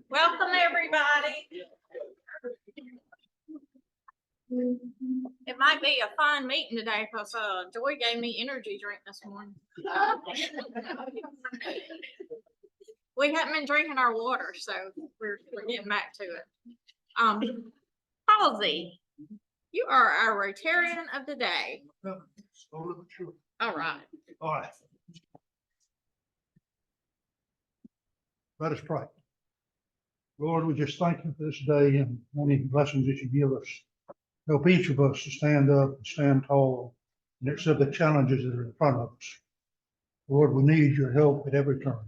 Welcome, everybody. It might be a fun meeting today because Joy gave me energy drink this morning. We haven't been drinking our water, so we're getting back to it. Halsey, you are our Rotarian of the day. All right. All right. Let us pray. Lord, we just thank you for this day and many blessings that you give us. Help each of us to stand up and stand tall and accept the challenges that are in front of us. Lord, we need your help at every turn.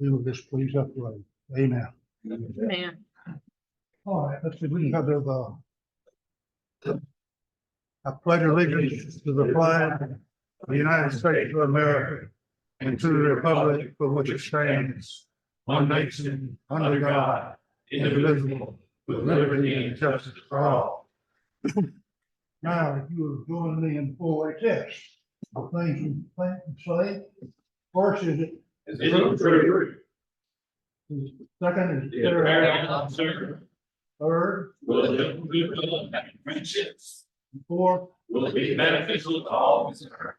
We will just please pray. Amen. Amen. All right, let's begin with I pledge allegiance to the flag of the United States of America and to the republic for which it stands, one nation, under God, indivisible, with liberty and justice for all. Now, if you will join me in full test, the things you think and say. First is it? True. Second is third. Friendships Fourth. will be beneficial to all concerned.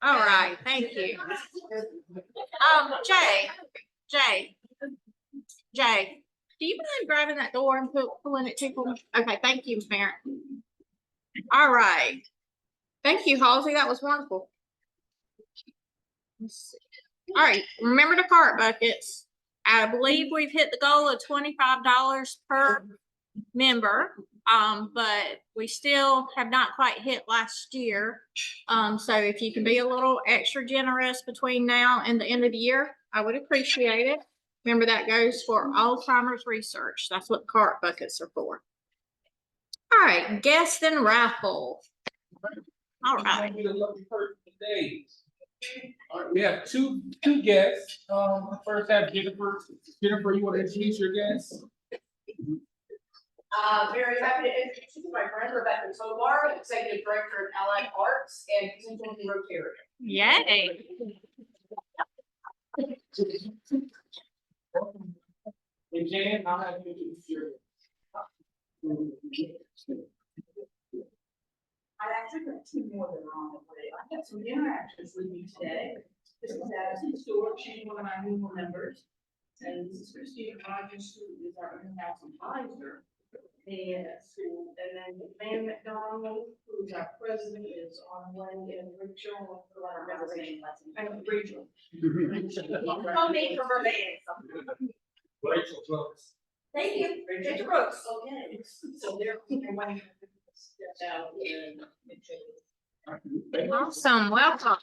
All right, thank you. Jay, do you mind grabbing that door and pulling it to me? Okay, thank you, Mayor. All right. Thank you, Halsey. That was wonderful. Let's see. All right, remember the cart buckets. I believe we've hit the goal of $25 per member. But we still have not quite hit last year. So if you can be a little extra generous between now and the end of the year, I would appreciate it. Remember, that goes for Alzheimer's research. That's what cart buckets are for. All right, guest and raffle. All right. All right, we have two guests. First have Jennifer. Jennifer, you want to introduce your guests? Very happy to introduce you to my friend Rebecca Tobar, Executive Director of Allied Arts and Contingent Rotary. Yay. And Jan, I'll have you introduce your. I actually got two more that are on the way. I had some interactions with you today. This is Addison Stewart, she's one of my new members. And this is Christina Rogers, who is our in-house advisor. And then Van McDonald, who's our president, is on one in regional. And regional. Call me from her band. Rachel Brooks. Thank you, Rachel Brooks. Okay, so they're wanting to step out and. Awesome. Welcome.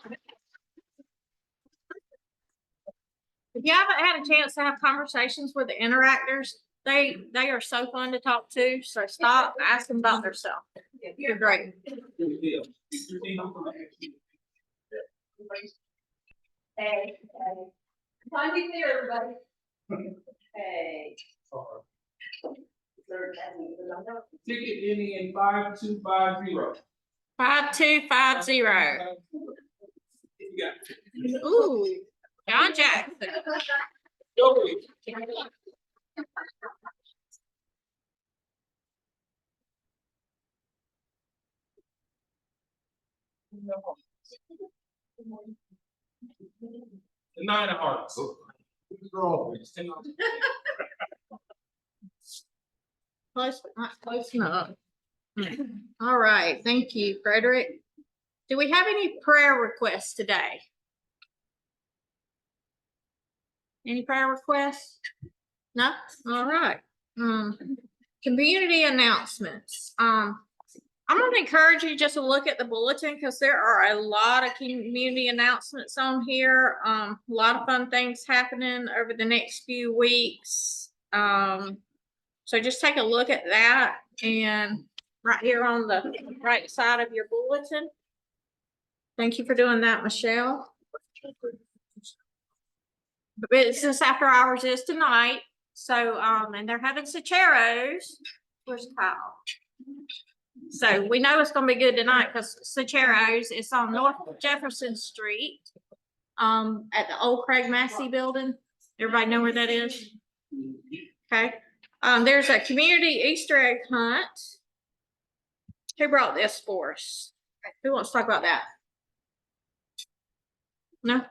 If you haven't had a chance to have conversations with the interactors, they are so fun to talk to. So stop, ask them about themselves. You're great. Hey, time to be there, everybody. Hey. Ticket ending in 5250. 5250. Ooh, John Jackson. Joey. The 9 of hearts. Close, not close enough. All right, thank you, Frederick. Do we have any prayer requests today? Any prayer requests? No? All right. Community announcements. I'm going to encourage you just to look at the bulletin because there are a lot of community announcements on here. A lot of fun things happening over the next few weeks. So just take a look at that, and right here on the right side of your bulletin. Thank you for doing that, Michelle. But business after hours is tonight. So, and they're having Sacheros. Where's Kyle? So we know it's going to be good tonight because Sacheros is on North Jefferson Street, at the old Craig Massey building. Everybody know where that is? Okay, there's a community Easter egg hunt. Who brought this for us? Who wants to talk about that? No?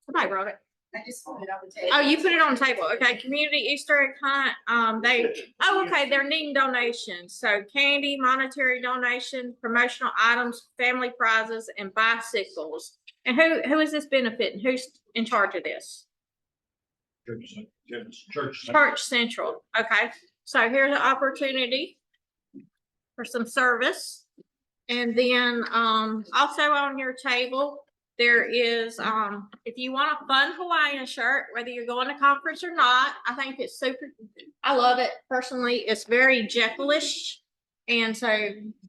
Somebody brought it. I just put it on the table. Oh, you put it on the table. Okay, community Easter egg hunt. They're needing donations. So candy, monetary donation, promotional items, family prizes, and bicycles. And who is this benefiting? Who's in charge of this? Church Central. Okay, so here's an opportunity for some service. And then also on your table, there is if you want a fun Hawaiian shirt, whether you're going to conference or not, I think it's super. I love it personally. It's very Jekyll-ish. And so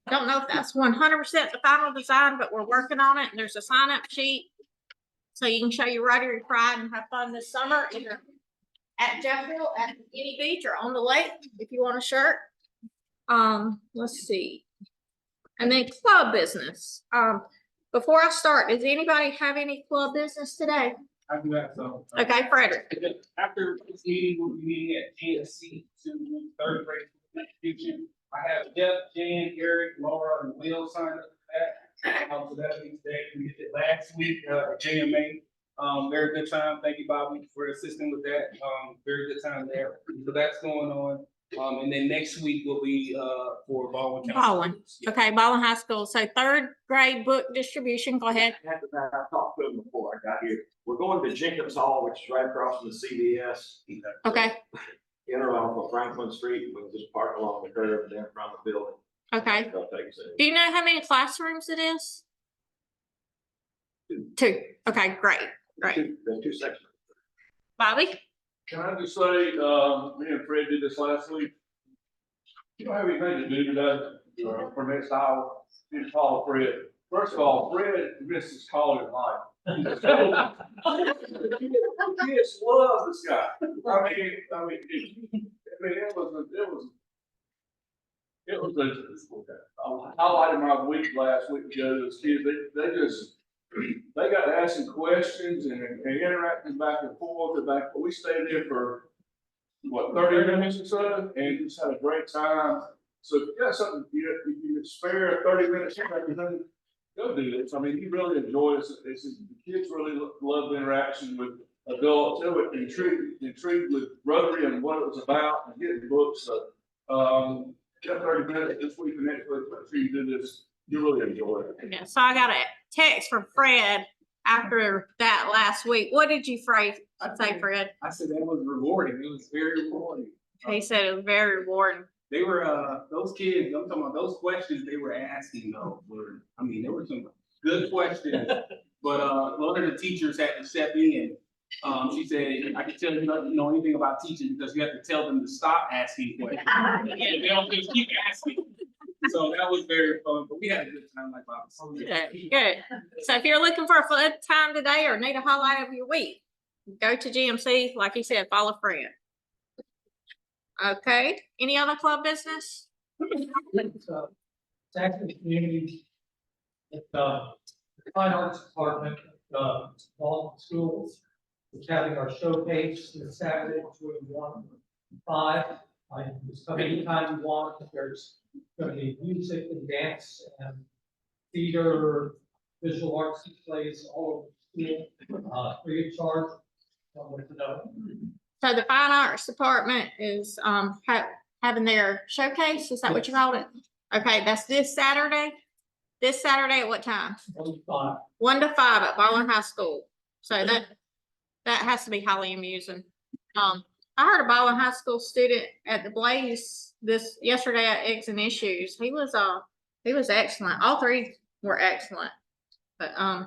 don't know if that's 100% the final design, but we're working on it. And there's a sign-up sheet. So you can show your Rotary Pride and have fun this summer, either at Jekyll, at any beach, or on the lake if you want a shirt. Let's see. And then club business. Before I start, does anybody have any club business today? I do that, so. Okay, Frederick. After this meeting, we'll be meeting at GSC to do third grade education. I have Jeff, Jan, Eric, Laura, and Will signed up for that. So that'll be today. We did it last week, JMA. Very good time. Thank you, Bobby, for assisting with that. Very good time there. So that's going on. And then next week will be for Baldwin County. Baldwin. Yeah. Okay, Baldwin High School. So third grade book distribution. Go ahead. After that, I talked to them before I got here. We're going to Jenkins Hall, which is right across from the CVS. Okay. Enter off of Franklin Street. We can just park along the curb and then from the building. Okay. They'll take us in. Do you know how many classrooms it is? Two. Okay, great. Great. There's two sections. Bobby? Can I just say, me and Fred did this last week. You don't have anything to do today, for next hour, you just call Fred. First of all, Fred misses calling life. Kids love this guy. It was a highlight of my week last week to go to those kids. They got asking questions and interacting back and forth. We stayed there for what, 30 minutes or so, and just had a great time. So if you got something, if you could spare 30 minutes, go do this. I mean, he really enjoyed it. The kids really love the interaction with adults. They were intrigued with Rotary and what it was about and getting books. So, got 30 minutes this week and next week. Make sure you do this. You really enjoy it. Yeah. So I got a text from Fred after that last week. What did you say, Fred? I said that was rewarding. It was very rewarding. He said it was very rewarding. They were, those kids, I'm talking about those questions they were asking though, there were some good questions. But, one of the teachers had to step in. She said, I can tell you don't know anything about teaching because you have to tell them to stop asking questions. They don't just keep asking. So that was very fun, but we had a good time like Bob said. Good, good. So if you're looking for a fun time today or need a highlight of your week, go to GMC, like he said, follow Fred. Okay, any other club business? It's actually community. It's the Fine Arts Department, Baldwin Schools, which having our showcase this Saturday between 1 and 5. Just come anytime you want. There's going to be music and dance and theater, visual arts displays all over the school, free of charge. So the Fine Arts Department is having their showcase. Is that what you called it? Okay, that's this Saturday. This Saturday at what time? 1 to 5 at Baldwin High School. So that has to be highly amusing. I heard a Baldwin High School student at the Blaze yesterday at Eggs and Issues. He was excellent. All three were excellent. But all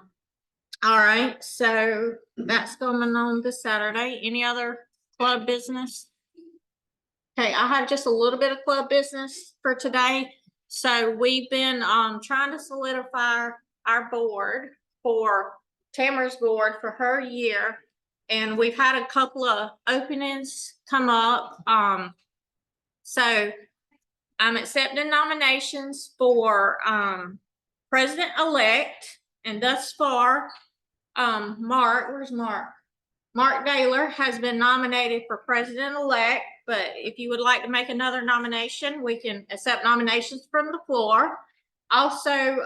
right, so that's going on this Saturday. Any other club business? Okay, I have just a little bit of club business for today. So we've been trying to solidify our board for Tamara's board for her year. And we've had a couple of openings come up. So I'm accepting nominations for president-elect, and thus far, Mark, where's Mark? Mark Naylor has been nominated for president-elect, but if you would like to make another nomination, we can accept nominations from the floor. Also,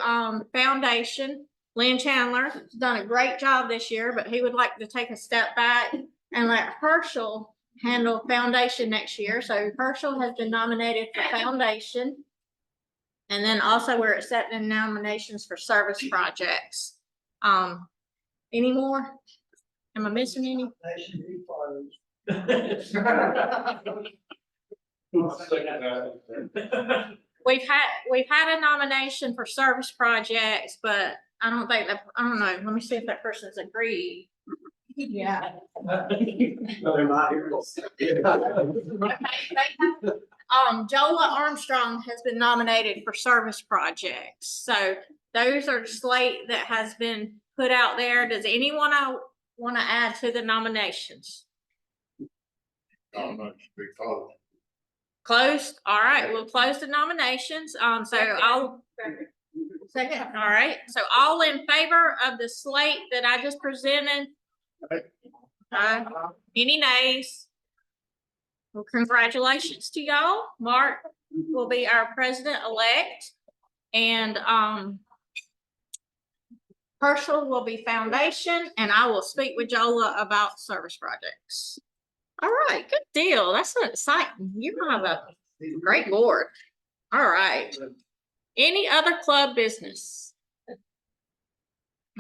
foundation, Lynn Chandler has done a great job this year, but he would like to take a step back and let Herschel handle foundation next year. So Herschel has been nominated for foundation. And then also we're accepting nominations for service projects. Any more? Am I missing any? We've had a nomination for service projects, but I don't know. Let me see if that person's agreed. Yeah. They're not here. Jola Armstrong has been nominated for service projects. So those are the slate that has been put out there. Does anyone want to add to the nominations? Closed. All right, we'll close the nominations. So I'll second. All right. So all in favor of the slate that I just presented? Any nays? Well, congratulations to y'all. Mark will be our president-elect, and Herschel will be foundation, and I will speak with Jola about service projects. All right, good deal. That's so exciting. You're gonna have a great board. All right. Any other club business?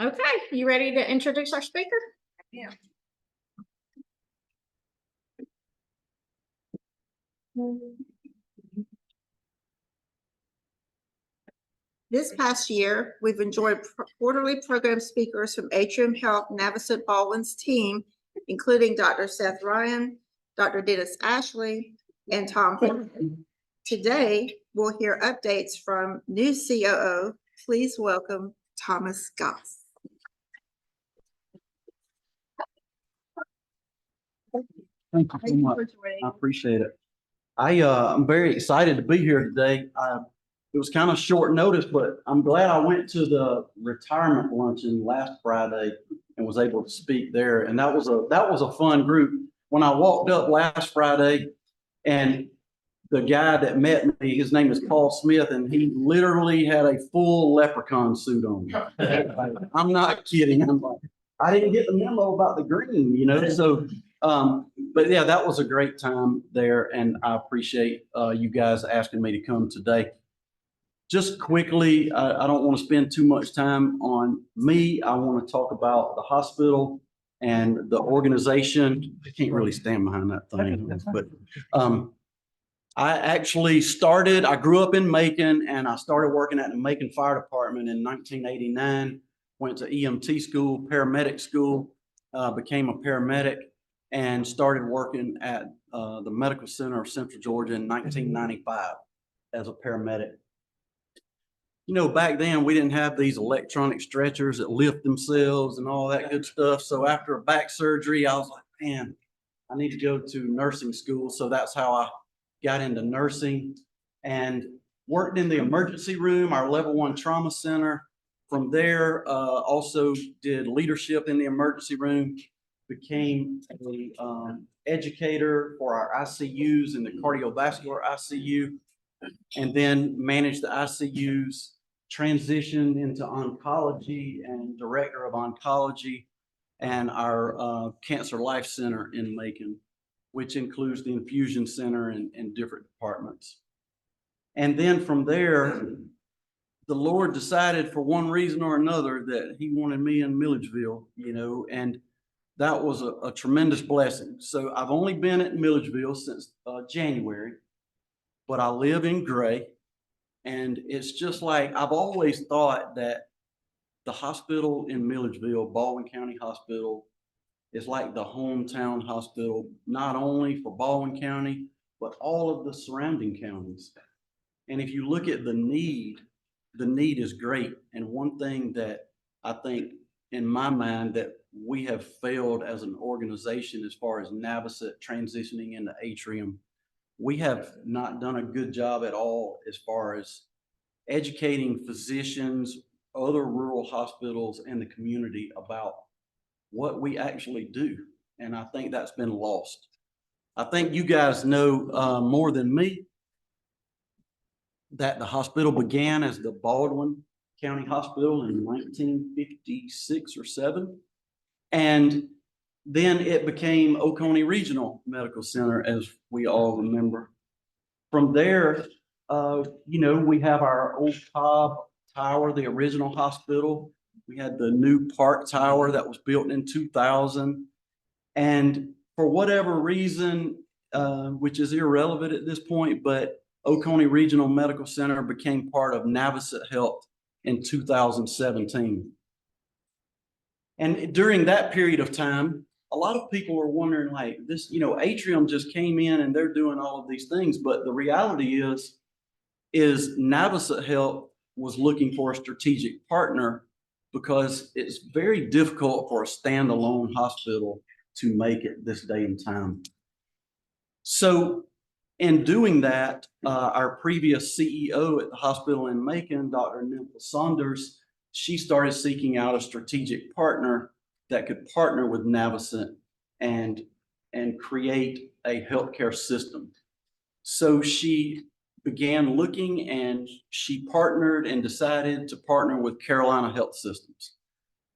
Okay, you ready to introduce our speaker? Yeah. This past year, we've enjoyed quarterly program speakers from Atrium Health Navicent Baldwin's team, including Dr. Seth Ryan, Dr. Dennis Ashley, and Tom Horton. Today, we'll hear updates from new COO. Please welcome Thomas Goss. Thank you so much. I appreciate it. I'm very excited to be here today. It was kind of short notice, but I'm glad I went to the retirement luncheon last Friday and was able to speak there. And that was a fun group. When I walked up last Friday, and the guy that met me, his name is Paul Smith, and he literally had a full leprechaun suit on. I'm not kidding. I'm like, I didn't get the memo about the green, you know. So, but yeah, that was a great time there, and I appreciate you guys asking me to come today. Just quickly, I don't want to spend too much time on me. I want to talk about the hospital and the organization. I can't really stand behind that thing, but I grew up in Macon, and I started working at the Macon Fire Department in 1989, went to EMT school, paramedic school, became a paramedic, and started working at the Medical Center of Central Georgia in 1995 as a paramedic. You know, back then we didn't have these electronic stretchers that lift themselves and all that good stuff. So after a back surgery, I was like, man, I need to go to nursing school. So that's how I got into nursing and worked in the emergency room, our level 1 trauma center. From there, also did leadership in the emergency room, became an educator for our ICUs in the cardiovascular ICU, and then managed the ICUs, transitioned into oncology and director of oncology and our Cancer Life Center in Macon, which includes the infusion center and different departments. And then from there, the Lord decided for one reason or another that he wanted me in Milledgeville, you know, and that was a tremendous blessing. So I've only been at Milledgeville since January, but I live in Gray. And it's just like, I've always thought that the hospital in Milledgeville, Baldwin County Hospital, is like the hometown hospital, not only for Baldwin County, but all of the surrounding counties. And if you look at the need is great. And one thing that I think in my mind that we have failed as an organization as far as Navicent transitioning into Atrium, we have not done a good job at all as far as educating physicians, other rural hospitals, and the community about what we actually do. And I think that's been lost. I think you guys know more than me that the hospital began as the Baldwin County Hospital in 1956 or 7. And then it became Oconee Regional Medical Center, as we all remember. From there, we have our old Cobb Tower, the original hospital. We had the new Park Tower that was built in 2000. And for whatever reason, which is irrelevant at this point, but Oconee Regional Medical Center became part of Navicent Health in 2017. And during that period of time, a lot of people were wondering, like, this, Atrium just came in and they're doing all of these things. But the reality is Navicent Health was looking for a strategic partner because it's very difficult for a standalone hospital to make it this day and time. So in doing that, our previous CEO at the hospital in Macon, Dr. Nympha Saunders, she started seeking out a strategic partner that could partner with Navicent and create a healthcare system. So she began looking, and she partnered and decided to partner with Carolina Health Systems.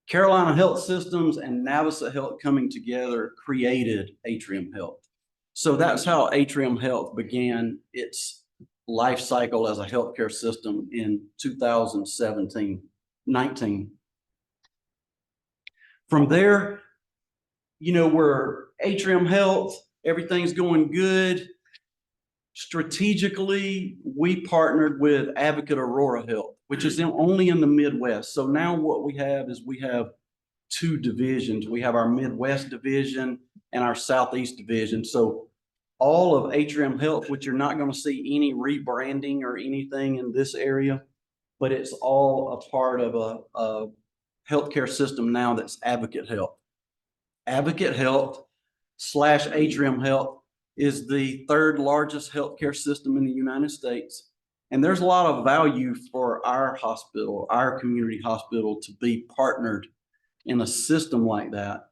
Carolina Health Systems and Navicent Health coming together created Atrium Health. So that's how Atrium Health began its life cycle as a healthcare system in 2019. From there, we're Atrium Health, everything's going good. Strategically, we partnered with Advocate Aurora Health, which is only in the Midwest. So now what we have is we have 2 divisions. We have our Midwest division and our Southeast division. So all of Atrium Health, which you're not going to see any rebranding or anything in this area, but it's all a part of a healthcare system now that's Advocate Health. Advocate Health / Atrium Health is the 3rd largest healthcare system in the United States. And there's a lot of value for our hospital, our community hospital, to be partnered in a system like that.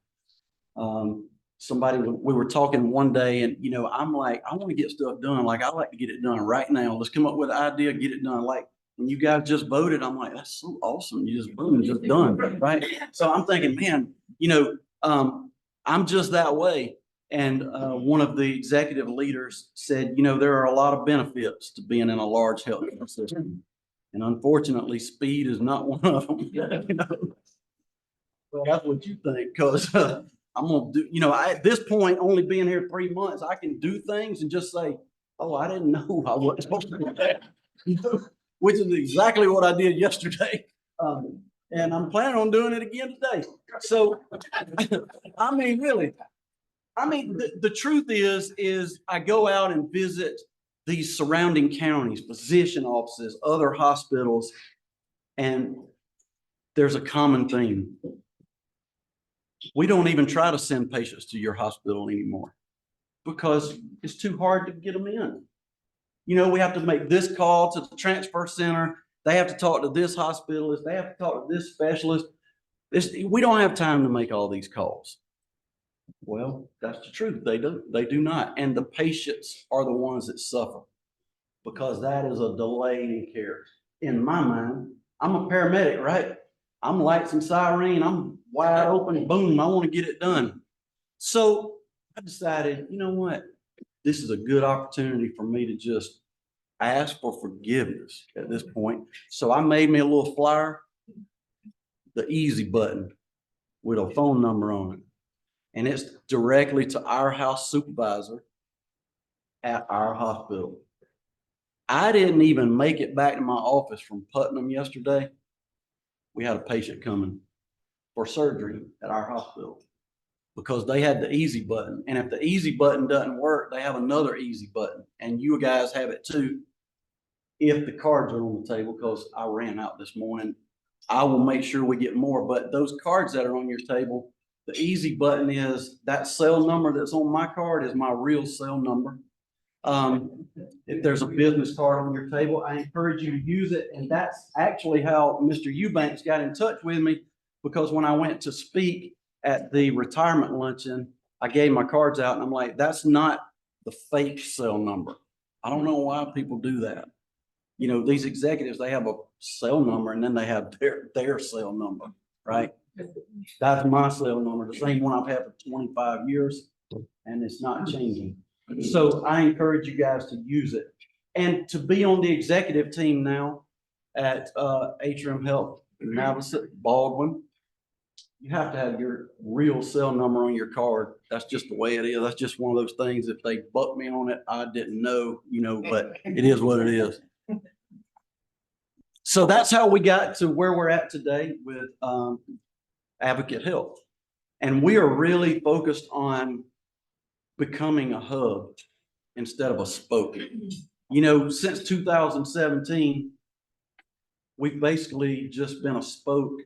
We were talking one day, and I'm like, I want to get stuff done. Like, I like to get it done right now. Let's come up with an idea, get it done. Like when you guys just voted, I'm like, that's so awesome. You just boom, just done, right? So I'm thinking, man, I'm just that way. And one of the executive leaders said, there are a lot of benefits to being in a large healthcare system. And unfortunately, speed is not one of them. Well, that's what you think, because I'm going to do, at this point, only being here 3 months, I can do things and just say, oh, I didn't know I wasn't supposed to do that, which is exactly what I did yesterday. And I'm planning on doing it again today. So, I mean, really, the truth is I go out and visit these surrounding counties, physician offices, other hospitals, and there's a common theme. We don't even try to send patients to your hospital anymore because it's too hard to get them in. We have to make this call to the transfer center. They have to talk to this hospitalist. They have to talk to this specialist. We don't have time to make all these calls. Well, that's the truth. They do not. And the patients are the ones that suffer because that is a delay in care. In my mind, I'm a paramedic, right? I'm lights and siren. I'm wide open. Boom. I want to get it done. So I decided, you know what? This is a good opportunity for me to just ask for forgiveness at this point. So I made me a little flyer, the easy button with a phone number on it. And it's directly to our house supervisor at our hospital. I didn't even make it back to my office from Putnam yesterday. We had a patient coming for surgery at our hospital because they had the easy button. And if the easy button doesn't work, they have another easy button. And you guys have it too if the cards are on the table, because I ran out this morning. I will make sure we get more. But those cards that are on your table, the easy button is that cell number that's on my card is my real cell number. If there's a business card on your table, I encourage you to use it. And that's actually how Mr. Eubanks got in touch with me, because when I went to speak at the retirement luncheon, I gave my cards out and I'm like, that's not the fake cell number. I don't know why people do that. You know, these executives, they have a cell number and then they have their cell number, right? That's my cell number, the same one I've had for 25 years, and it's not changing. So I encourage you guys to use it. And to be on the executive team now at Atrium Health, Navasett, Baldwin, you have to have your real cell number on your card. That's just the way it is. That's just one of those things. If they buck me on it, I didn't know, you know, but it is what it is. So that's how we got to where we're at today with Advocate Health. And we are really focused on becoming a hub instead of a spoke. You know, since 2017, we've basically just been a spoke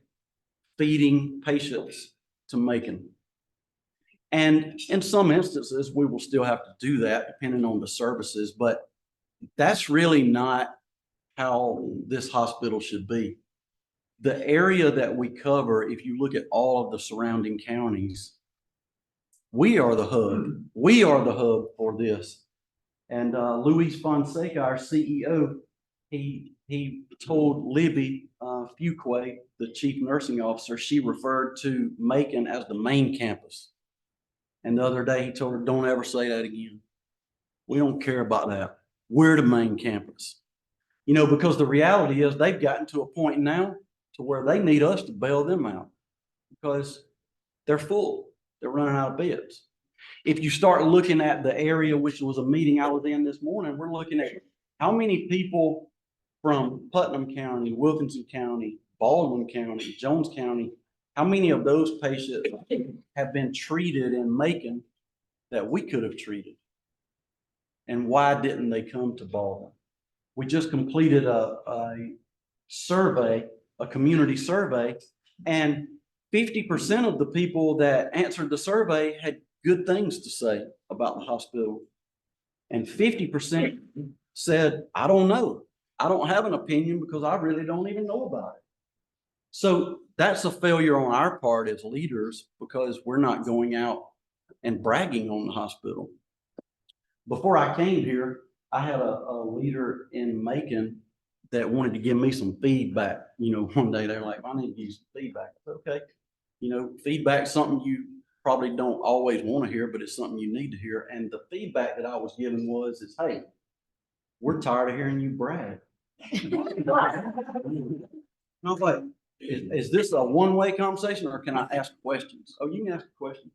feeding patients to Macon. And in some instances, we will still have to do that depending on the services, but that's really not how this hospital should be. The area that we cover, if you look at all of the surrounding counties, we are the hub. We are the hub for this. And Luis Fonseca, our CEO, he told Libby Fuquay, the chief nursing officer, she referred to Macon as the main campus. And the other day he told her, don't ever say that again. We don't care about that. We're the main campus. You know, because the reality is they've gotten to a point now to where they need us to bail them out because they're full. They're running out of beds. If you start looking at the area, which was a meeting I was in this morning, we're looking at how many people from Putnam County, Wilkinson County, Baldwin County, Jones County, how many of those patients have been treated in Macon that we could have treated? And why didn't they come to Baldwin? We just completed a survey, a community survey, and 50% of the people that answered the survey had good things to say about the hospital. And 50% said, I don't know. I don't have an opinion because I really don't even know about it. So that's a failure on our part as leaders because we're not going out and bragging on the hospital. Before I came here, I had a leader in Macon that wanted to give me some feedback. You know, one day they're like, I need to give you some feedback. I said, okay. You know, feedback's something you probably don't always want to hear, but it's something you need to hear. And the feedback that I was given was, hey, we're tired of hearing you brag. And I was like, is this a one-way conversation or can I ask questions? Oh, you can ask a question.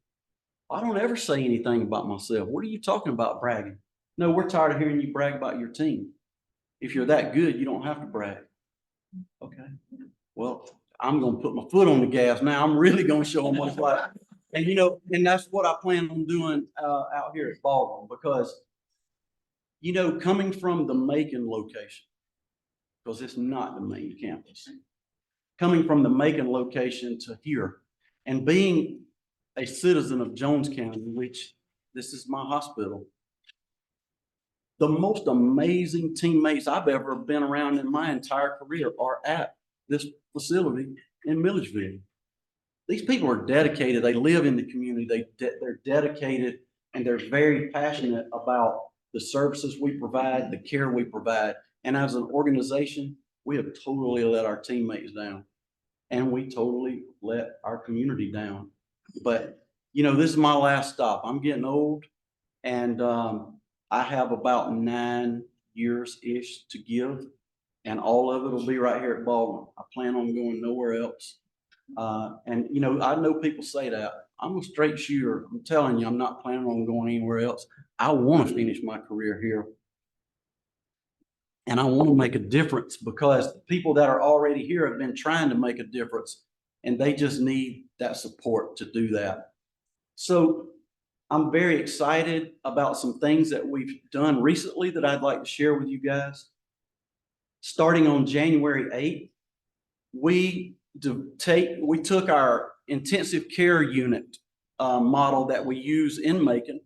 I don't ever say anything about myself. What are you talking about bragging? No, we're tired of hearing you brag about your team. If you're that good, you don't have to brag. Okay. Well, I'm going to put my foot on the gas now. I'm really going to show them what it's like. And, you know, and that's what I plan on doing out here at Baldwin because, you know, coming from the Macon location, because it's not the main campus, coming from the Macon location to here and being a citizen of Jones County, which this is my hospital, the most amazing teammates I've ever been around in my entire career are at this facility in Milledgeville. These people are dedicated. They live in the community. They're dedicated and they're very passionate about the services we provide, the care we provide. And as an organization, we have totally let our teammates down and we totally let our community down. But, you know, this is my last stop. I'm getting old and I have about 9 years-ish to give, and all of it will be right here at Baldwin. I plan on going nowhere else. And, you know, I know people say that. I'm a straight shooter. I'm telling you, I'm not planning on going anywhere else. I want to finish my career here. And I want to make a difference because the people that are already here have been trying to make a difference, and they just need that support to do that. So I'm very excited about some things that we've done recently that I'd like to share with you guys. Starting on January 8th, we took our intensive care unit model that we use in Macon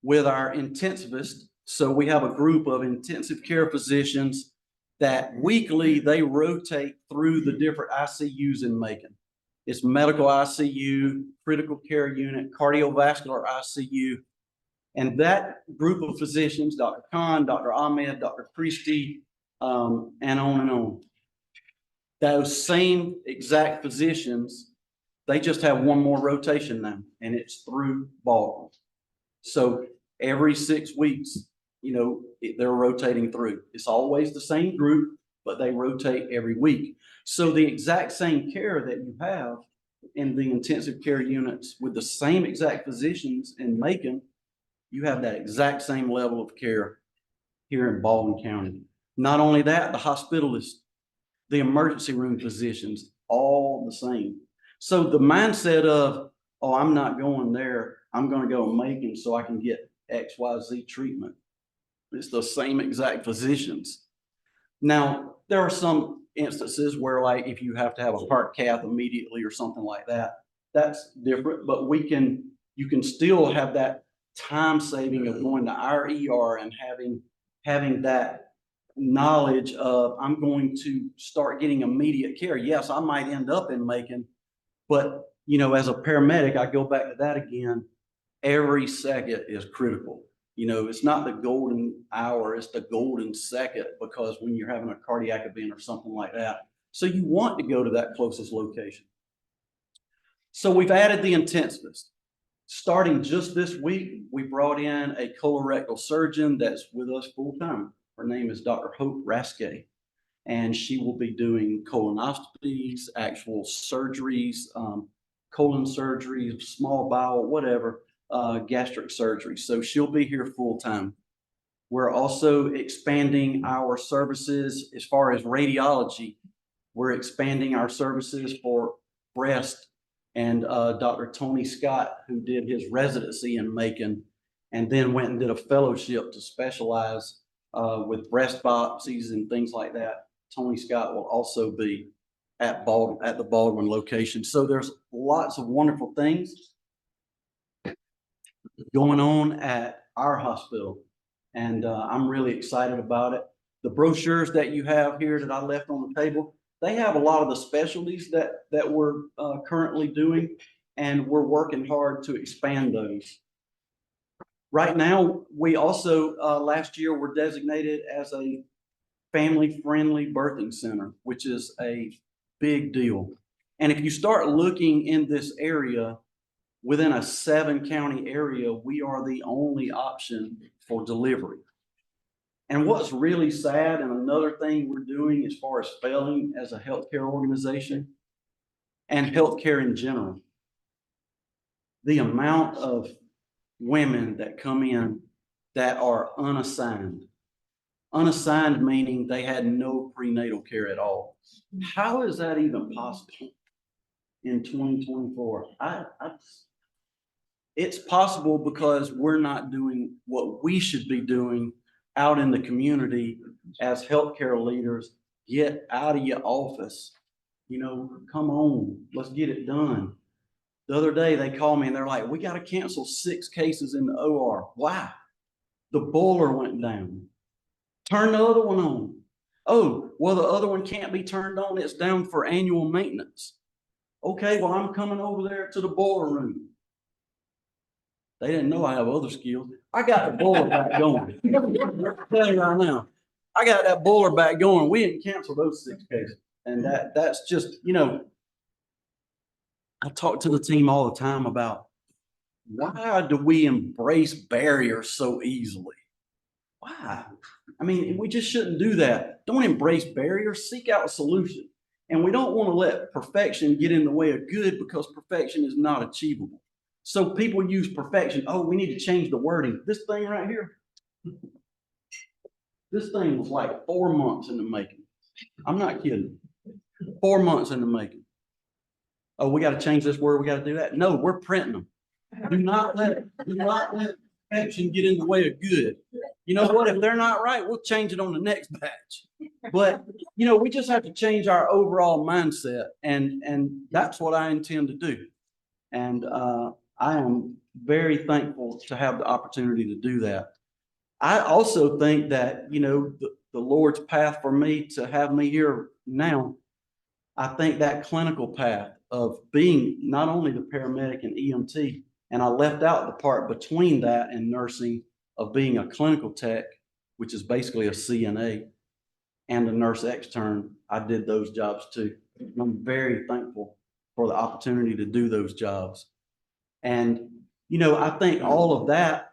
with our intensivist. So we have a group of intensive care physicians that weekly they rotate through the different ICUs in Macon. It's medical ICU, critical care unit, cardiovascular ICU. And that group of physicians, Dr. Khan, Dr. Ahmed, Dr. Christie, and on, those same exact physicians, they just have one more rotation now, and it's through Baldwin. So every 6 weeks, they're rotating through. It's always the same group, but they rotate every week. So the exact same care that you have in the intensive care units with the same exact physicians in Macon, you have that exact same level of care here in Baldwin County. Not only that, the hospitalists, the emergency room physicians, all the same. So the mindset of, oh, I'm not going there, I'm going to go to Macon so I can get XYZ treatment. It's the same exact physicians. Now, there are some instances where, like, if you have to have a heart cath immediately or something like that, that's different, but you can still have that time saving of going to our ER and having that knowledge of, I'm going to start getting immediate care. Yes, I might end up in Macon, but as a paramedic, I go back to that again. Every second is critical. It's not the golden hour, it's the golden second, because when you're having a cardiac event or something like that, so you want to go to that closest location. So we've added the intensivist. Starting just this week, we brought in a colorectal surgeon that's with us full time. Her name is Dr. Hope Raske, and she will be doing colonoscopies, actual surgeries, colon surgery, small bowel, whatever, gastric surgery. So she'll be here full time. We're also expanding our services as far as radiology. We're expanding our services for breast, and Dr. Tony Scott, who did his residency in Macon and then went and did a fellowship to specialize with breast biopsies and things like that. Tony Scott will also be at the Baldwin location. So there's lots of wonderful things going on at our hospital, and I'm really excited about it. The brochures that you have here that I left on the table, they have a lot of the specialties that we're currently doing, and we're working hard to expand those. Right now, we also last year were designated as a family-friendly birthing center, which is a big deal. And if you start looking in this area, within a 7-county area, we are the only option for delivery. And what's really sad, and another thing we're doing as far as failing as a healthcare organization and healthcare in general, the amount of women that come in that are unassigned. Unassigned meaning they had no prenatal care at all. How is that even possible in 2024? It's possible because we're not doing what we should be doing out in the community as healthcare leaders. Get out of your office. Come on, let's get it done. The other day they called me and they're like, we got to cancel 6 cases in the OR. Why? The boiler went down. Turn the other one on. Oh, well, the other one can't be turned on. It's down for annual maintenance. Okay, well, I'm coming over there to the boiler room. They didn't know I have other skills. I got the boiler back going. I'll tell you right now, I got that boiler back going. We didn't cancel those 6 cases. And that's just, I talk to the team all the time about, why do we embrace barriers so easily? Why? I mean, we just shouldn't do that. Don't embrace barriers, seek out a solution. And we don't want to let perfection get in the way of good, because perfection is not achievable. So people use perfection. Oh, we need to change the wording. This thing right here, this thing was like 4 months in the making. I'm not kidding. 4 months in the making. Oh, we got to change this word. We got to do that. No, we're printing them. Do not let perfection get in the way of good. You know what? If they're not right, we'll change it on the next batch. But, we just have to change our overall mindset. And that's what I intend to do. And I am very thankful to have the opportunity to do that. I also think that, the Lord's path for me to have me here now, I think that clinical path of being not only the paramedic and EMT, and I left out the part between that and nursing of being a clinical tech, which is basically a CNA, and a nurse extern. I did those jobs too. And I'm very thankful for the opportunity to do those jobs. And, you know, I think all of that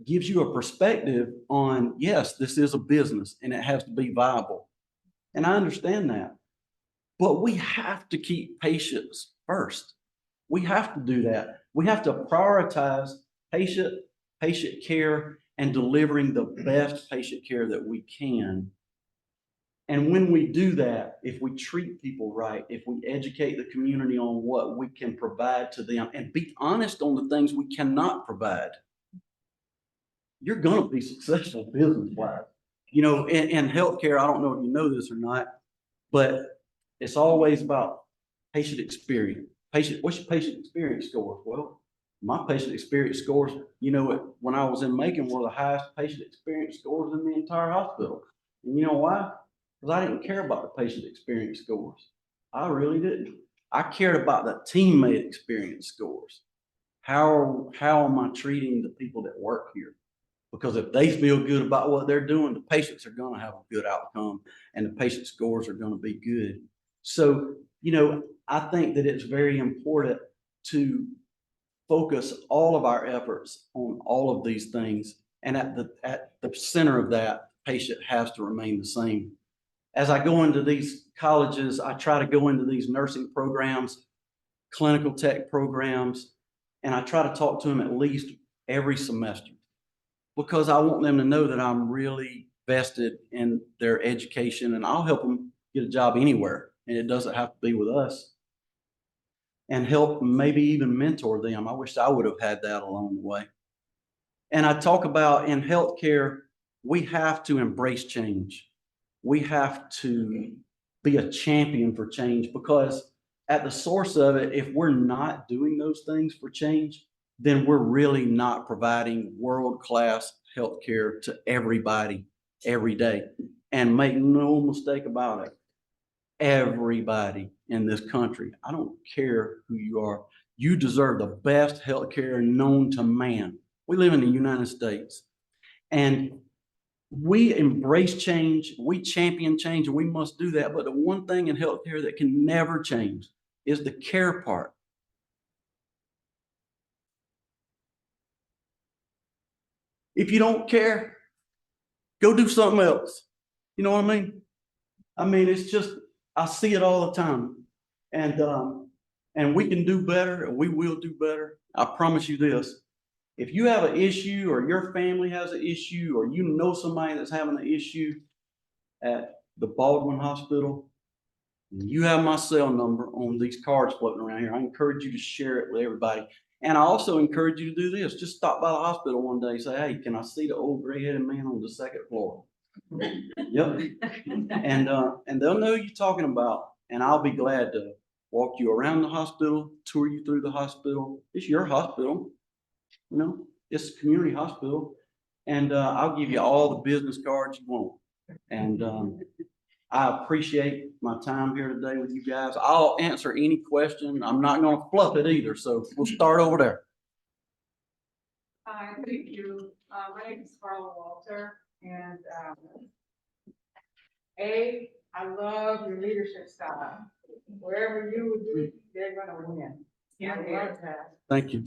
gives you a perspective on, yes, this is a business and it has to be viable. And I understand that. But we have to keep patients first. We have to do that. We have to prioritize patient care and delivering the best patient care that we can. And when we do that, if we treat people right, if we educate the community on what we can provide to them and be honest on the things we cannot provide, you're going to be successful business-wise. You know, in healthcare, I don't know if you know this or not, but it's always about patient experience. What's your patient experience score? Well, my patient experience scores, you know, when I was in Macon, were the highest patient experience scores in the entire hospital. And you know why? Because I didn't care about the patient experience scores. I really didn't. I cared about the teammate experience scores. How am I treating the people that work here? Because if they feel good about what they're doing, the patients are going to have a good outcome and the patient scores are going to be good. So, you know, I think that it's very important to focus all of our efforts on all of these things. And at the center of that, the patient has to remain the same. As I go into these colleges, I try to go into these nursing programs, clinical tech programs, and I try to talk to them at least every semester, because I want them to know that I'm really vested in their education and I'll help them get a job anywhere. And it doesn't have to be with us. And help maybe even mentor them. I wish I would have had that along the way. And I talk about in healthcare, we have to embrace change. We have to be a champion for change, because at the source of it, if we're not doing those things for change, then we're really not providing world-class healthcare to everybody every day. And make no mistake about it, everybody in this country, I don't care who you are, you deserve the best healthcare known to man. We live in the United States, and we embrace change, we champion change, and we must do that. But the one thing in healthcare that can never change is the care part. If you don't care, go do something else. You know what I mean? I mean, it's just, I see it all the time. And we can do better, and we will do better. I promise you this. If you have an issue, or your family has an issue, or you know somebody that's having an issue at the Baldwin Hospital, you have my cell number on these cards floating around here. I encourage you to share it with everybody. And I also encourage you to do this. Just stop by the hospital one day and say, hey, can I see the old gray-headed man on the second floor? Yep. And they'll know who you're talking about. And I'll be glad to walk you around the hospital, tour you through the hospital. It's your hospital. You know, it's a community hospital. And I'll give you all the business cards you want. And I appreciate my time here today with you guys. I'll answer any question. I'm not going to fluff it either. So we'll start over there. Hi, thank you. My name is Carla Walter, and I love your leadership style. Wherever you would be, they're gonna win. I love that. Thank you.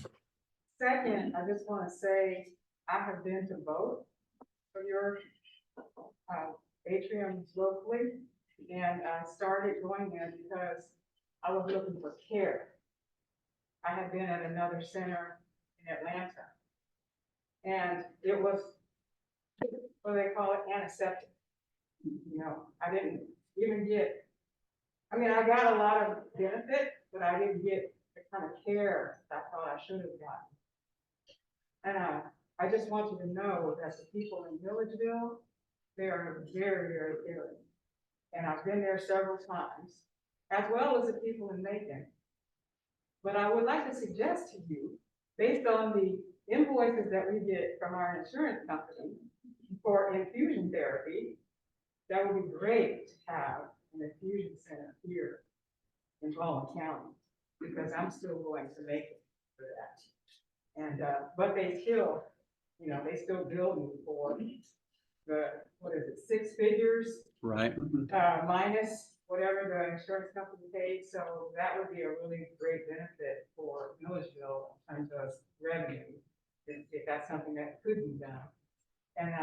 Second, I just want to say I have been to both of your atriums locally, and I started going there because I was looking for care. I had been at another center in Atlanta, and it was, what do they call it, antiseptic. You know, I didn't even get, I mean, I got a lot of benefit, but I didn't get the kind of care I thought I should have gotten. And I just want you to know that the people in Milledgeville, they are very, very good. And I've been there several times, as well as the people in Macon. But I would like to suggest to you, based on the invoices that we get from our insurance company for infusion therapy, that would be great to have an infusion center here in Baldwin County. because I'm still going to make it for that. And, but they still, you know, they still bill me for the, what is it, 6 figures, Right. minus whatever the insurance company paid, so that would be a really great benefit for Milledgeville in terms of revenue, if that's something that could be done. And,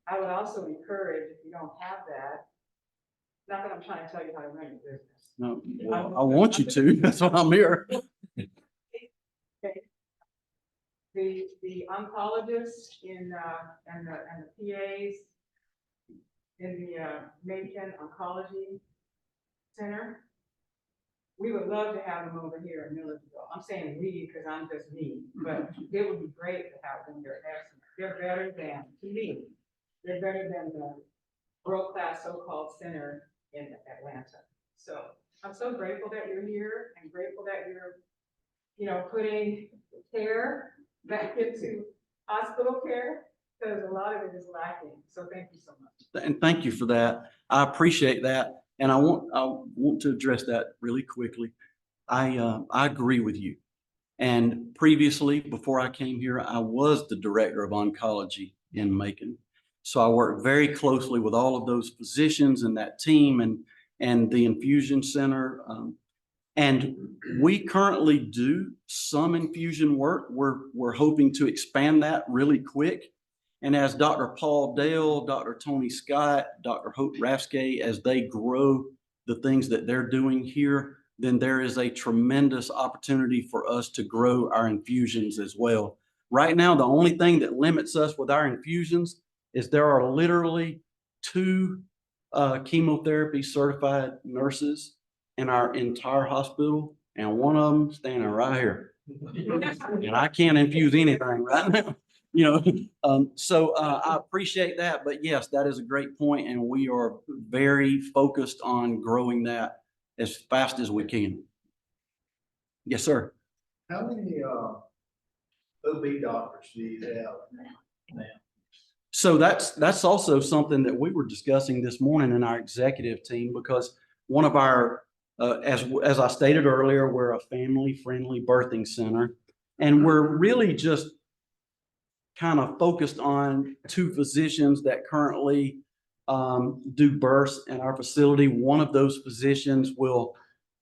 I would also encourage, if you don't have that, not that I'm trying to tell you how to run your business. No, well, I want you to. That's why I'm here. The oncologists and the PAs in the, Macon Oncology Center, we would love to have them over here in Milledgeville. I'm saying we, because I'm just me, but it would be great to have them. They're excellent. They're better than, to me, they're better than the world-class so-called center in Atlanta. So I'm so grateful that you're here and grateful that you're, you know, putting care back into hospital care, because a lot of it is lacking. So thank you so much. And thank you for that. I appreciate that. And I want to address that really quickly. I agree with you. And previously, before I came here, I was the director of oncology in Macon. So I worked very closely with all of those physicians and that team and the infusion center. And we currently do some infusion work. We're hoping to expand that really quick. And as Dr. Paul Dale, Dr. Tony Scott, Dr. Hope Raskay, as they grow the things that they're doing here, then there is a tremendous opportunity for us to grow our infusions as well. Right now, the only thing that limits us with our infusions is there are literally 2 chemotherapy certified nurses in our entire hospital, and one of them standing right here. And I can't infuse anything right now. You know, so I appreciate that, but yes, that is a great point, and we are very focused on growing that as fast as we can. Yes, sir. How many, OB doctors do you have now? So that's also something that we were discussing this morning in our executive team, because one of our, as I stated earlier, we're a family-friendly birthing center, and we're really just kind of focused on 2 physicians that currently do births in our facility. One of those physicians will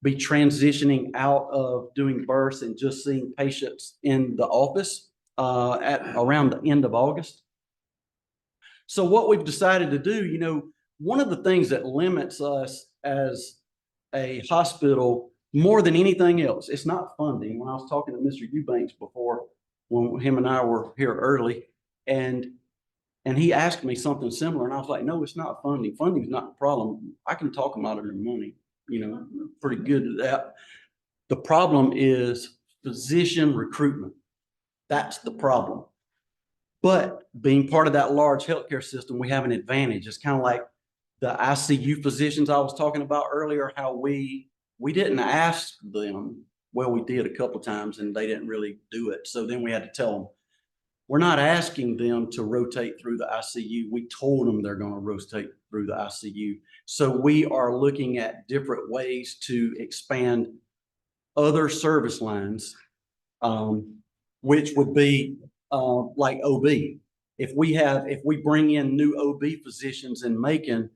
be transitioning out of doing births and just seeing patients in the office at around the end of August. So what we've decided to do, you know, one of the things that limits us as a hospital more than anything else, it's not funding. When I was talking to Mr. Eubanks before, when him and I were here early, and he asked me something similar, and I was like, no, it's not funding. Funding is not the problem. I can talk them out of their money, you know, pretty good at that. The problem is physician recruitment. That's the problem. But being part of that large healthcare system, we have an advantage. It's kind of like the ICU physicians I was talking about earlier, how we didn't ask them. Well, we did a couple of times and they didn't really do it. So then we had to tell them, we're not asking them to rotate through the ICU. We told them they're going to rotate through the ICU. So we are looking at different ways to expand other service lines, which would be like OB. If we bring in new OB physicians in Macon,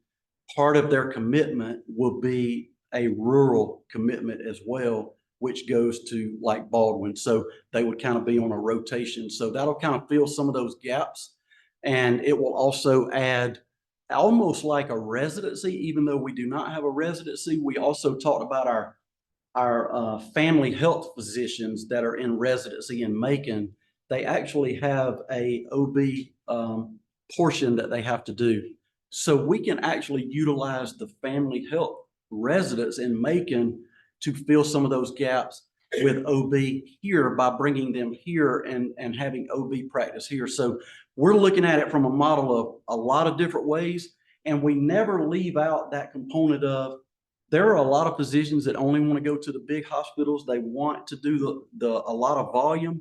part of their commitment will be a rural commitment as well, which goes to like Baldwin. So they would kind of be on a rotation. So that'll kind of fill some of those gaps. And it will also add almost like a residency, even though we do not have a residency. We also talked about our family health physicians that are in residency in Macon. They actually have a OB portion that they have to do. So we can actually utilize the family health residents in Macon to fill some of those gaps with OB here by bringing them here and having OB practice here. So we're looking at it from a model of a lot of different ways, and we never leave out that component of there are a lot of physicians that only want to go to the big hospitals. They want to do a lot of volume,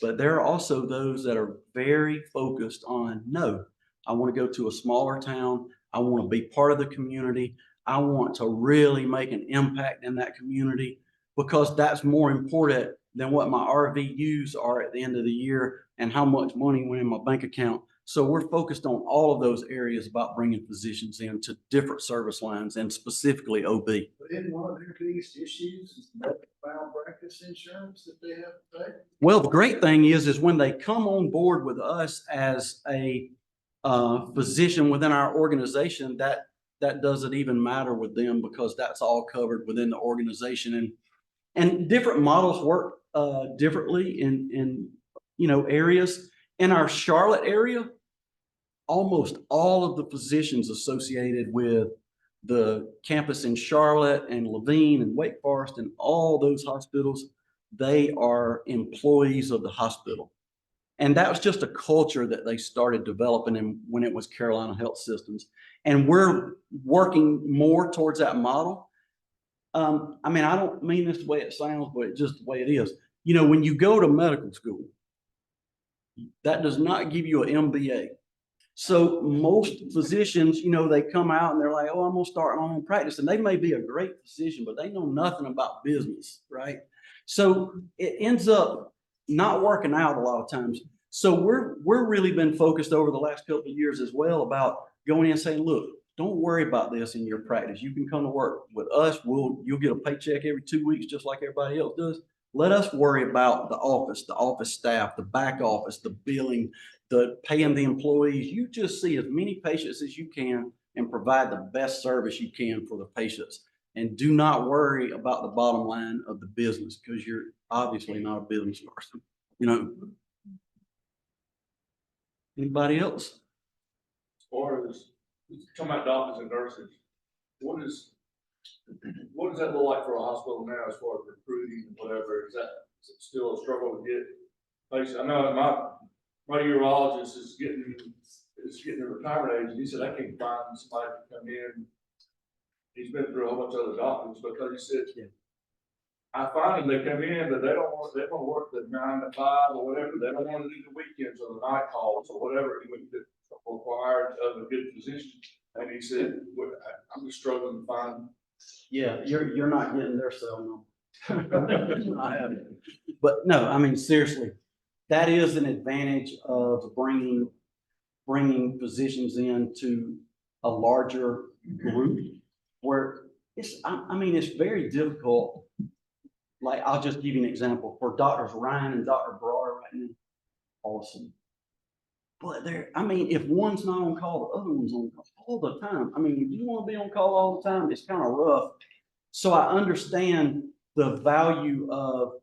but there are also those that are very focused on, no, I want to go to a smaller town. I want to be part of the community. I want to really make an impact in that community because that's more important than what my RVUs are at the end of the year and how much money went in my bank account. So we're focused on all of those areas about bringing physicians into different service lines and specifically OB. But isn't one of their biggest issues is medical malpractice insurance that they have to pay? Well, the great thing is when they come on board with us as a physician within our organization, that doesn't even matter with them because that's all covered within the organization. And different models work differently in areas. In our Charlotte area, almost all of the physicians associated with the campus in Charlotte and Levine and Wake Forest and all those hospitals, they are employees of the hospital. And that was just a culture that they started developing when it was Carolina Health Systems. And we're working more towards that model. I mean, I don't mean this the way it sounds, but it's just the way it is. When you go to medical school, that does not give you an MBA. So most physicians, they come out and they're like, oh, I'm going to start my own practice. And they may be a great physician, but they know nothing about business, right? So it ends up not working out a lot of times. So we're really been focused over the last couple of years as well about going in and saying, look, don't worry about this in your practice. You can come to work with us. You'll get a paycheck every 2 weeks, just like everybody else does. Let us worry about the office staff, the back office, the billing, the paying the employees. You just see as many patients as you can and provide the best service you can for the patients. And do not worry about the bottom line of the business because you're obviously not a business person. Anybody else? As far as talking about doctors and nurses, what does that look like for a hospital now as far as recruiting and whatever? Is it still a struggle to get patients? I know my urologist is getting a retirement age, and he said I can't find somebody to come in. He's been through a whole bunch of other doctors because he said, I find them, they come in, but they don't want to work the 9 to 5 or whatever. They don't want to do the weekends or the night calls or whatever required of a good physician. And he said, I'm just struggling to find. Yeah, you're not getting their cell number. But no, I mean, seriously, that is an advantage of bringing physicians into a larger group where it's very difficult. Like, I'll just give you an example for Doctors Ryan and Dr. Broader right now. Awesome. But if one's not on call, the other one's on call all the time. I mean, if you want to be on call all the time, it's kind of rough. So I understand the value of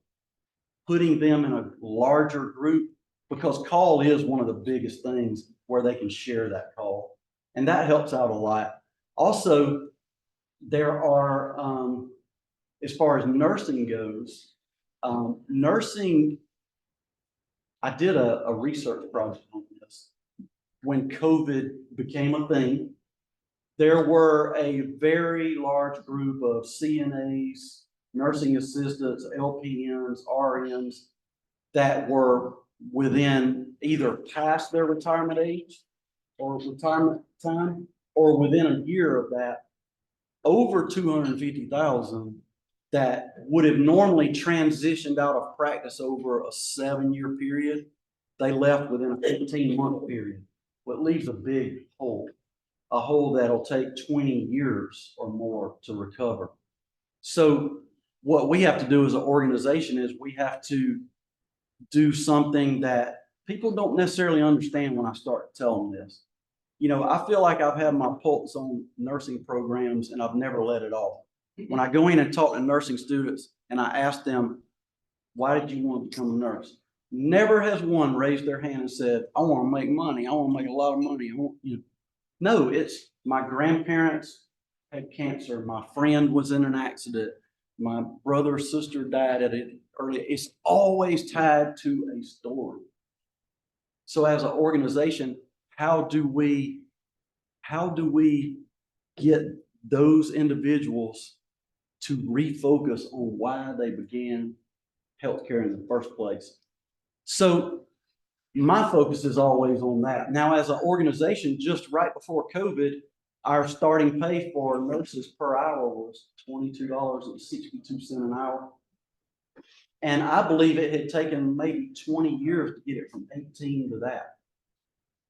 putting them in a larger group because call is one of the biggest things where they can share that call. And that helps out a lot. Also, there are, as far as nursing goes, nursing, I did a research project on this. When COVID became a thing, there were a very large group of CNAs, nursing assistants, LPNs, RNs that were within either past their retirement age or retirement time, or within a year of that, over 250,000 that would have normally transitioned out of practice over a 7-year period. They left within a 15-month period. Well, it leaves a big hole, a hole that'll take 20 years or more to recover. So what we have to do as an organization is we have to do something that people don't necessarily understand when I start telling this. I feel like I've had my pulse on nursing programs and I've never let it off. When I go in and talk to nursing students and I ask them, why did you want to become a nurse? Never has one raised their hand and said, I want to make money. I want to make a lot of money. No, it's my grandparents had cancer. My friend was in an accident. My brother or sister died at it early. It's always tied to a story. So as an organization, how do we get those individuals to refocus on why they began healthcare in the first place? So my focus is always on that. Now, as an organization, just right before COVID, our starting pay for nurses per hour was $22.62 an hour. And I believe it had taken maybe 20 years to get it from 18 to that.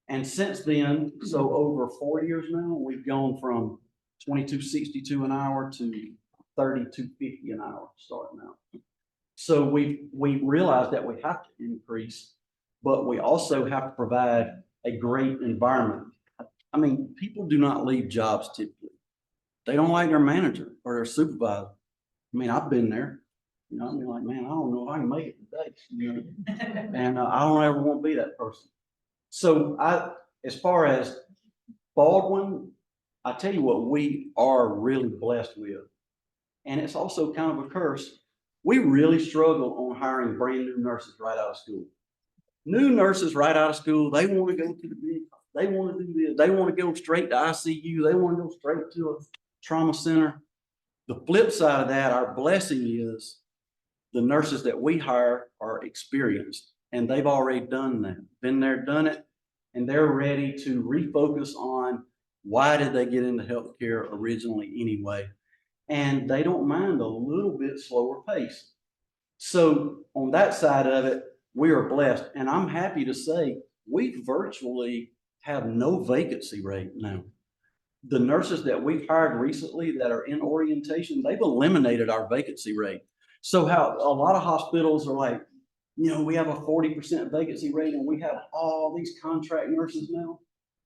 And since then, so over 4 years now, we've gone from 22.62 an hour to 32.50 an hour starting out. So we realized that we have to increase, but we also have to provide a great environment. I mean, people do not leave jobs typically. They don't like their manager or their supervisor. I mean, I've been there. You know, I mean, like, man, I don't know if I can make it today. You know? And I don't ever want to be that person. So as far as Baldwin, I tell you what, we are really blessed with, and it's also kind of a curse. We really struggle on hiring brand new nurses right out of school. New nurses right out of school, they want to go to the big, they want to do this, they want to go straight to ICU, they want to go straight to a trauma center. The flip side of that, our blessing is the nurses that we hire are experienced, and they've already done that, been there, done it, and they're ready to refocus on why did they get into healthcare originally anyway, and they don't mind a little bit slower pace. So on that side of it, we are blessed, and I'm happy to say we virtually have no vacancy rate now. The nurses that we've hired recently that are in orientation, they've eliminated our vacancy rate. So how a lot of hospitals are like, you know, we have a 40% vacancy rate and we have all these contract nurses now.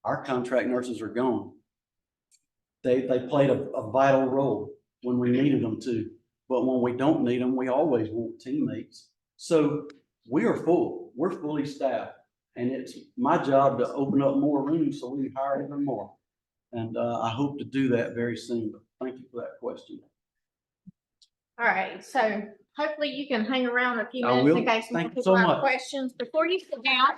Our contract nurses are gone. They played a vital role when we needed them to, but when we don't need them, we always want teammates. So we are full, we're fully staffed, and it's my job to open up more rooms so we can hire even more. And I hope to do that very soon, but thank you for that question. All right, so hopefully you can hang around a few I minutes will. in case more Thank you people so have much. questions. Before you sit down,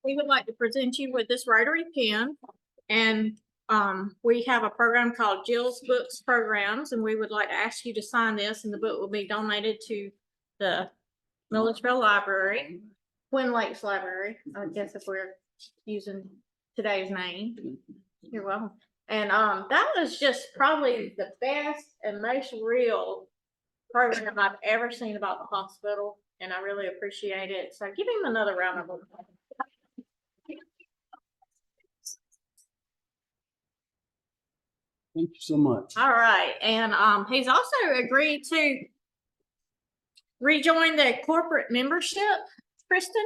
we would like to present you with this rotary pen, and we have a program called Jill's Books Programs, and we would like to ask you to sign this, and the book will be donated to the Milledgeville Library, Twin Lakes Library, I guess if we're using today's name. You're welcome. And that was just probably the best and most real program I've ever seen about the hospital, and I really appreciate it. So give him another round of applause. Thank you so much. All right, and he's also agreed to rejoin the corporate membership, Kristen,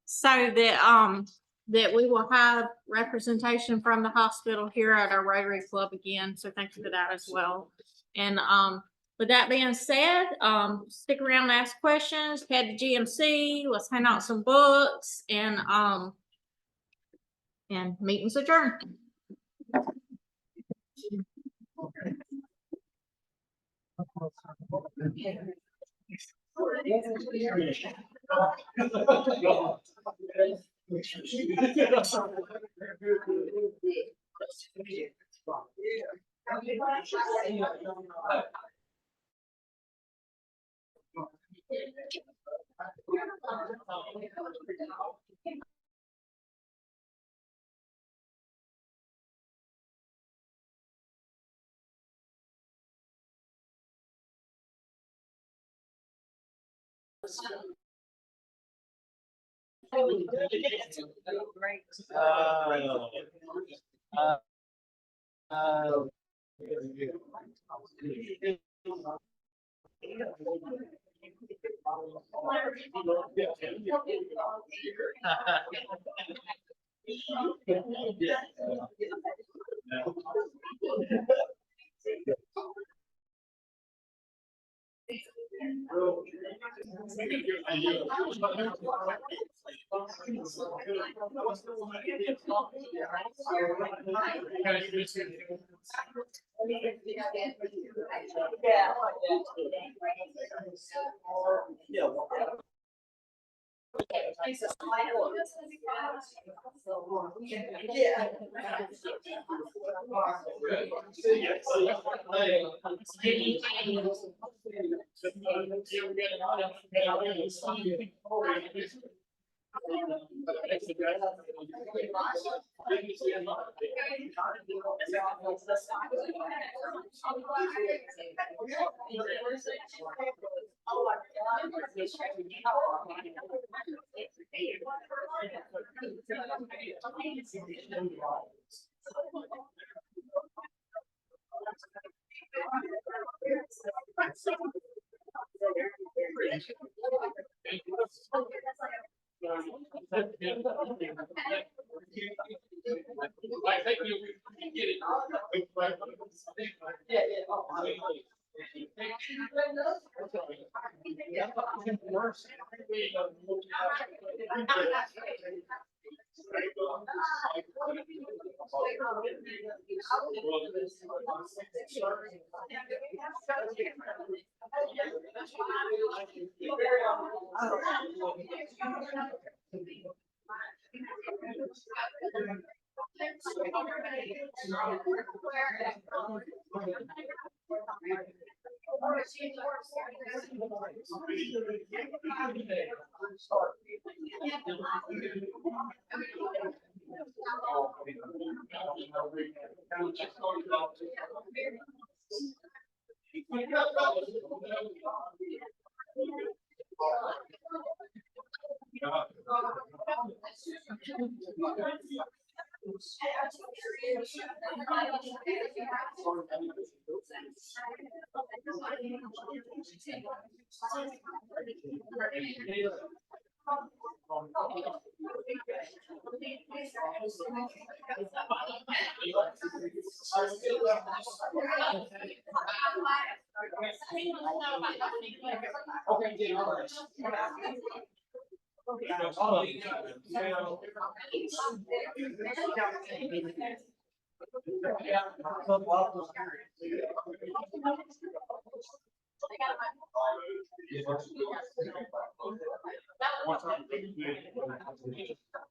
so that that we will have representation from the hospital here at our Rotary Club again. So thank you for that as well. And with that being said, stick around and ask questions, head to GMC, let's hand out some books, and meeting's adjourned.